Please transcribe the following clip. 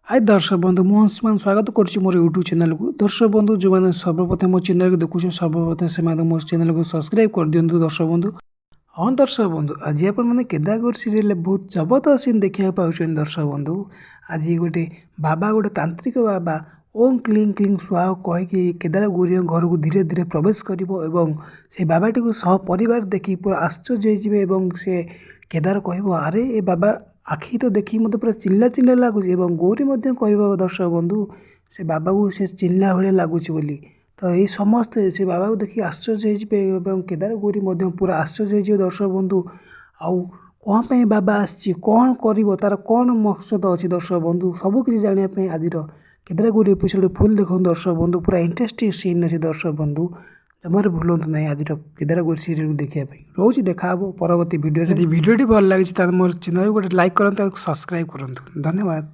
हाय दर्शक बंधु मु अंशुमान स्वागत करुच्ची मोर यूट्यूब चैनल को। दर्शक बंधु जो मैंने सर्वप्रथम मो चैनल को देखुचे सर्वप्रथम से मो चैनल को सब्सक्राइब कर दिंतु। दर्शक बंधु हाँ दर्शक बंधु आज आप केदारगौरी सीरियल बहुत जबरदस्त सीन देखा पाँच। दर्शक बंधु आज गोटे बाबा गोटे तांत्रिक बाबा ओम क्लीं क्लीं स्वाहा कहीकि केदारगौरी घर को धीरे धीरे प्रवेश कर से बाबाटी को सपरिवार देखी पूरा आश्चर्य हो से केदार कह अरे ए बाबा आखि तो देखी मत पूरा चिल्ला चिल्ला लगुच। गौरी कह दर्शक बंधु से बाबा को से चिल्ला भाई लगुच बोली तो ये समस्ते से बाबा को देखिए आश्चर्य हो केदार गौरी पूरा आश्चर्य हो। दर्शक बंधु आउ कौन पे बाबा आसी कौन कर तार कौन मकसद अच्छी दर्शक बंधु सबकि जानापी आज केदार गौरी एपिसोड फुल देखो। दर्शक बंधु पूरा इंटरेस्टिंग सीन अच्छे दर्शक बंधु जमार भूलु ना आज केदार गौरी सीरियल को देखा रोज देखा परवर्ती वीडियो। यदि वीडियो भल लगी मोर चैनल गोटे लाइक करूँ सब्सक्राइब करूँ। धन्यवाद।